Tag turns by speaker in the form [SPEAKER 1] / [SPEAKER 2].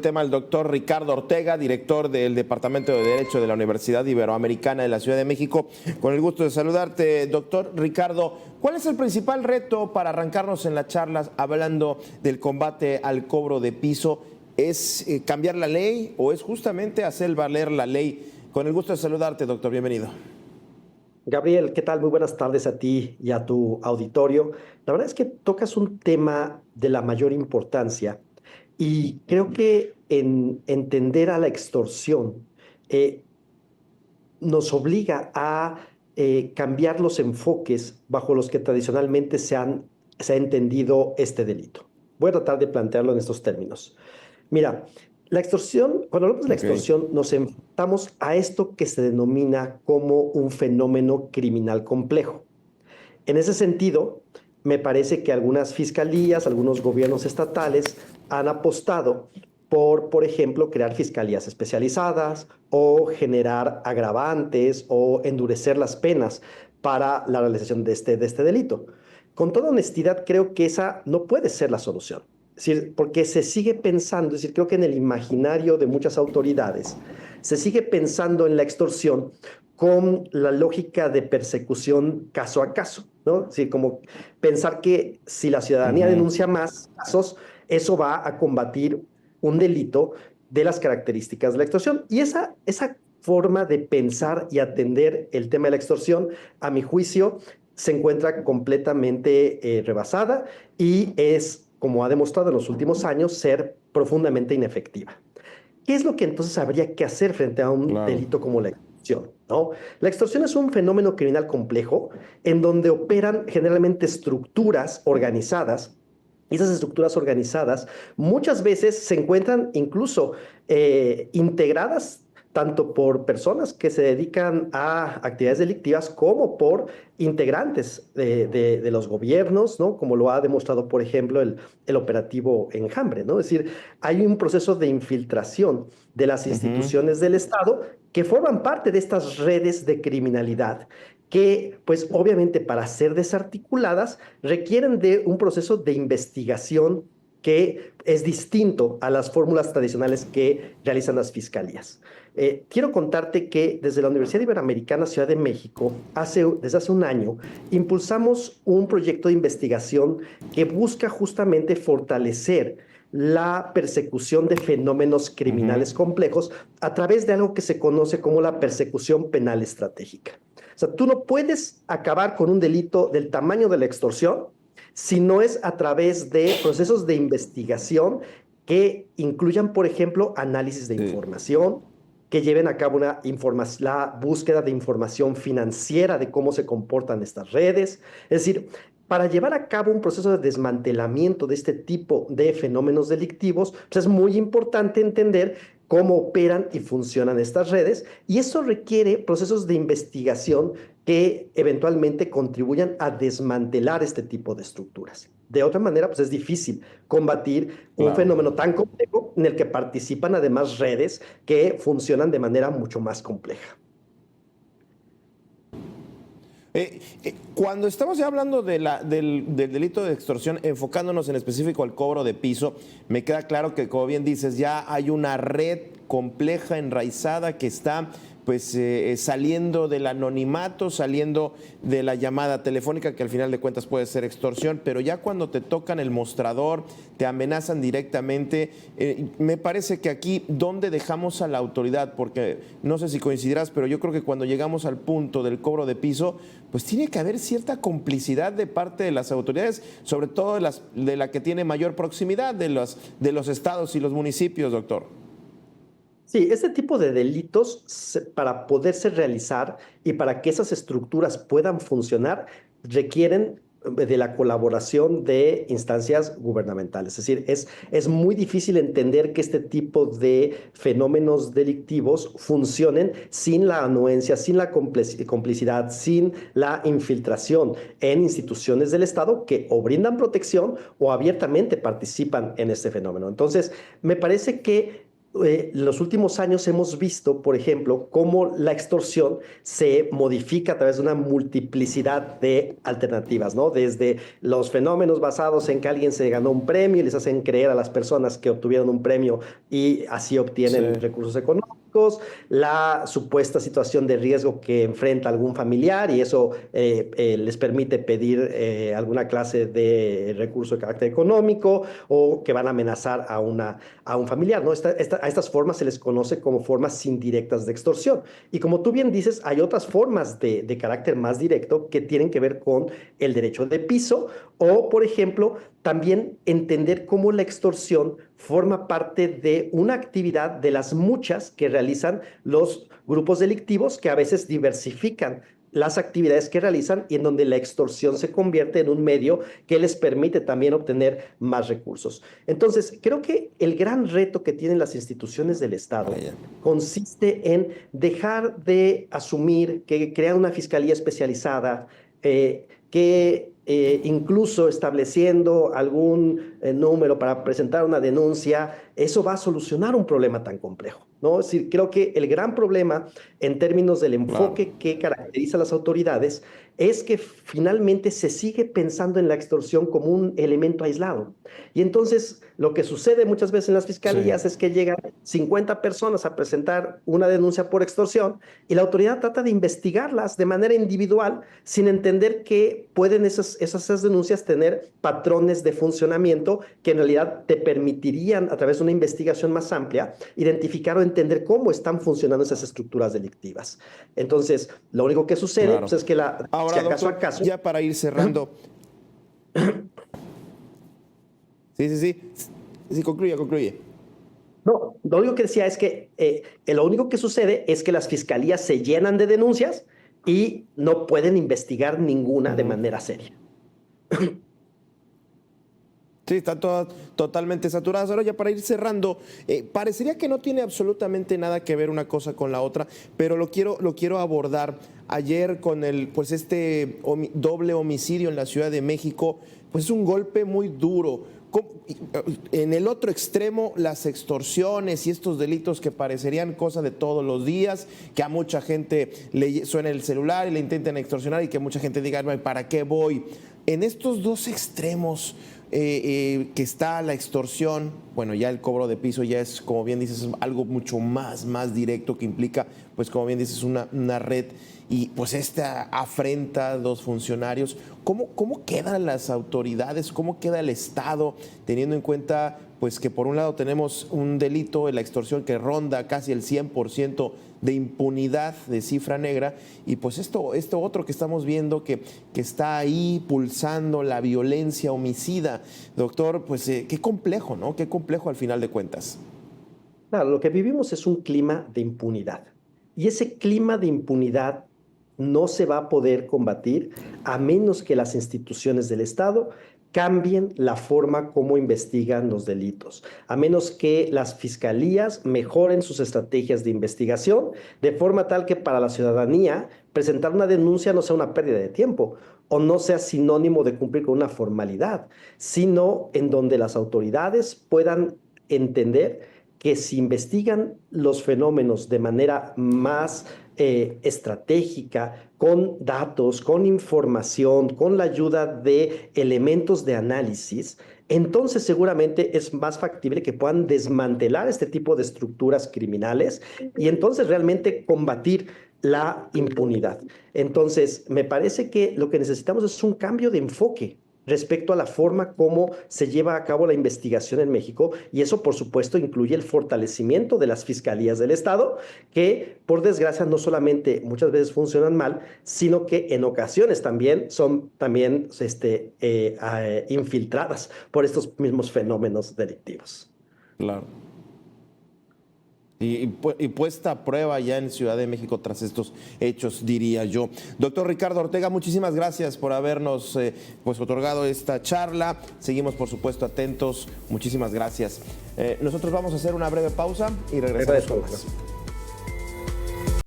[SPEAKER 1] el tema al doctor Ricardo Ortega, director del Departamento de Derecho de la Universidad Iberoamericana de la Ciudad de México. Con el gusto de saludarte, doctor Ricardo. ¿Cuál es el principal reto para arrancarnos en la charla hablando del combate al cobro de piso? ¿Es cambiar la ley o es justamente hacer valer la ley? Con el gusto de saludarte, doctor. Bienvenido.
[SPEAKER 2] Gabriel, ¿qué tal? Muy buenas tardes a ti y a tu auditorio. La verdad es que tocas un tema de la mayor importancia y creo que en entender a la extorsión eh, nos obliga a cambiar los enfoques bajo los que tradicionalmente se ha entendido este delito. Voy a tratar de plantearlo en estos términos. Mira, la extorsión, cuando hablamos de la
[SPEAKER 1] Ok.
[SPEAKER 2] extorsión, nos enfrentamos a esto que se denomina como un fenómeno criminal complejo. En ese sentido, me parece que algunas fiscalías, algunos gobiernos estatales han apostado por ejemplo, crear fiscalías especializadas o generar agravantes o endurecer las penas para la realización de este delito. Con toda honestidad, creo que esa no puede ser la solución. Es decir, porque se sigue pensando, es decir, creo que en el imaginario de muchas autoridades se sigue pensando en la extorsión con la lógica de persecución caso a caso, ¿no? Es decir, como pensar que si la ciudadanía
[SPEAKER 1] Ujú.
[SPEAKER 2] denuncia más casos, eso va a combatir un delito de las características de la extorsión. Y esa forma de pensar y atender el tema de la extorsión, a mi juicio, se encuentra completamente rebasada y es, como ha demostrado en los últimos años, ser profundamente inefectiva. ¿Qué es lo que entonces habría que hacer frente a un
[SPEAKER 1] Claro.
[SPEAKER 2] delito como la extorsión? ¿No? La extorsión es un fenómeno criminal complejo en donde operan generalmente estructuras organizadas y esas estructuras organizadas muchas veces se encuentran incluso integradas tanto por personas que se dedican a actividades delictivas como por integrantes de los gobiernos, ¿no? Como lo ha demostrado, por ejemplo, el operativo Enjambre, ¿no? Es decir, hay un proceso de infiltración de las
[SPEAKER 1] Ujú.
[SPEAKER 2] instituciones del Estado que forman parte de estas redes de criminalidad que, pues obviamente para ser desarticuladas, requieren de un proceso de investigación que es distinto a las fórmulas tradicionales que realizan las fiscalías. Quiero contarte que desde la Universidad Iberoamericana Ciudad de México, desde hace un año, impulsamos un proyecto de investigación que busca justamente fortalecer la persecución de fenómenos
[SPEAKER 1] Ujú.
[SPEAKER 2] criminales complejos a través de algo que se conoce como la persecución penal estratégica. O sea, tú no puedes acabar con un delito del tamaño de la extorsión si no es a través de procesos de investigación que incluyan, por ejemplo, análisis de
[SPEAKER 1] Sí.
[SPEAKER 2] información, que lleven a cabo la búsqueda de información financiera de cómo se comportan estas redes. Es decir, para llevar a cabo un proceso de desmantelamiento de este tipo de fenómenos delictivos, pues es muy importante entender cómo operan y funcionan estas redes y eso requiere procesos de investigación que eventualmente contribuyan a desmantelar este tipo de estructuras. De otra manera, pues es difícil combatir un
[SPEAKER 1] Claro.
[SPEAKER 2] fenómeno tan complejo en el que participan además redes que funcionan de manera mucho más compleja.
[SPEAKER 1] Cuando estamos ya hablando del delito de extorsión, enfocándonos en específico al cobro de piso, me queda claro que, como bien dices, ya hay una red compleja, enraizada, que está pues saliendo del anonimato, saliendo de la llamada telefónica, que al final de cuentas puede ser extorsión, pero ya cuando te tocan el mostrador, te amenazan directamente, me parece que aquí, ¿dónde dejamos a la autoridad? Porque no sé si coincidirás, pero yo creo que cuando llegamos al punto del cobro de piso, pues tiene que haber cierta complicidad de parte de las autoridades, sobre todo de la que tiene mayor proximidad, de los estados y los municipios, doctor.
[SPEAKER 2] Sí, este tipo de delitos, para poderse realizar y para que esas estructuras puedan funcionar, requieren de la colaboración de instancias gubernamentales. Es decir, es muy difícil entender que este tipo de fenómenos delictivos funcionen sin la anuencia, sin la complicidad, sin la infiltración en instituciones del Estado que o brindan protección o abiertamente participan en este fenómeno. Entonces, me parece que En los últimos años hemos visto, por ejemplo, cómo la extorsión se modifica a través de una multiplicidad de alternativas, ¿no? Desde los fenómenos basados en que alguien se ganó un premio y les hacen creer a las personas que obtuvieron un premio y así
[SPEAKER 1] Sí,
[SPEAKER 2] obtienen recursos económicos, la supuesta situación de riesgo que enfrenta algún familiar y eso les permite pedir alguna clase de recurso de carácter económico o que van a amenazar a un familiar, ¿no? A estas formas se les conoce como formas indirectas de extorsión. Y como tú bien dices, hay otras formas de carácter más directo que tienen que ver con el derecho de piso o, por ejemplo, también entender cómo la extorsión forma parte de una actividad de las muchas que realizan los grupos delictivos que a veces diversifican las actividades que realizan y en donde la extorsión se convierte en un medio que les permite también obtener más recursos. Entonces, creo que el gran reto que tienen las instituciones del Estado
[SPEAKER 1] vaya.
[SPEAKER 2] consiste en dejar de asumir que crean una fiscalía especializada, que incluso estableciendo algún número para presentar una denuncia, eso va a solucionar un problema tan complejo, ¿no? Es decir, creo que el gran problema en términos del
[SPEAKER 1] Claro.
[SPEAKER 2] enfoque que caracteriza a las autoridades es que finalmente se sigue pensando en la extorsión como un elemento aislado. Y entonces lo que sucede muchas veces en las
[SPEAKER 1] Sí.
[SPEAKER 2] fiscalías es que llegan 50 personas a presentar una denuncia por extorsión y la autoridad trata de investigarlas de manera individual sin entender que pueden esas denuncias tener patrones de funcionamiento que en realidad te permitirían, a través de una investigación más amplia, identificar o entender cómo están funcionando esas estructuras delictivas. Entonces, lo único que sucede pues,
[SPEAKER 1] Claro.
[SPEAKER 2] es que si
[SPEAKER 1] Ahora,
[SPEAKER 2] acaso
[SPEAKER 1] doctor,
[SPEAKER 2] acaso,
[SPEAKER 1] ya para ir cerrando. Sí, sí, sí. Sí, concluye, concluye.
[SPEAKER 2] no, lo único que decía es que lo único que sucede es que las fiscalías se llenan de denuncias y no pueden investigar ninguna de
[SPEAKER 1] Ujú.
[SPEAKER 2] manera seria.
[SPEAKER 1] Sí, están todas totalmente saturadas. Ahora ya para ir cerrando, parecería que no tiene absolutamente nada que ver una cosa con la otra, pero lo quiero abordar. Ayer con pues doble homicidio en la Ciudad de México, pues es un golpe muy duro. En el otro extremo, las extorsiones y estos delitos que parecerían cosa de todos los días, que a mucha gente le suena el celular y le intentan extorsionar y que mucha gente diga, ¿para qué voy? En estos dos extremos que está la extorsión, bueno, ya el cobro de piso ya es, como bien dices, algo mucho más directo que implica, pues como bien dices, una red y pues esta afrenta a los funcionarios. ¿Cómo quedan las autoridades? ¿Cómo queda el Estado teniendo en cuenta pues que por un lado tenemos un delito en la extorsión que ronda casi el 100% de impunidad de cifra negra y pues esto otro que estamos viendo que está ahí pulsando la violencia homicida? Doctor, pues qué complejo, ¿no? Qué complejo al final de cuentas.
[SPEAKER 2] Claro, lo que vivimos es un clima de impunidad. Y ese clima de impunidad no se va a poder combatir a menos que las instituciones del Estado cambien la forma como investigan los delitos, a menos que las fiscalías mejoren sus estrategias de investigación de forma tal que para la ciudadanía presentar una denuncia no sea una pérdida de tiempo o no sea sinónimo de cumplir con una formalidad, sino en donde las autoridades puedan entender que si investigan los fenómenos de manera más estratégica, con datos, con información, con la ayuda de elementos de análisis, entonces seguramente es más factible que puedan desmantelar este tipo de estructuras criminales y entonces realmente combatir la impunidad. Entonces, me parece que lo que necesitamos es un cambio de enfoque respecto a la forma como se lleva a cabo la investigación en México y eso por supuesto incluye el fortalecimiento de las fiscalías del Estado que por desgracia no solamente muchas veces funcionan mal, sino que en ocasiones también son también infiltradas por estos mismos fenómenos delictivos.
[SPEAKER 1] Claro. Y puesta a prueba ya en Ciudad de México tras estos hechos, diría yo. Doctor Ricardo Ortega, muchísimas gracias por habernos pues otorgado esta charla. Seguimos, por supuesto, atentos. Muchísimas gracias. Nosotros vamos a hacer una breve pausa y regresamos con más.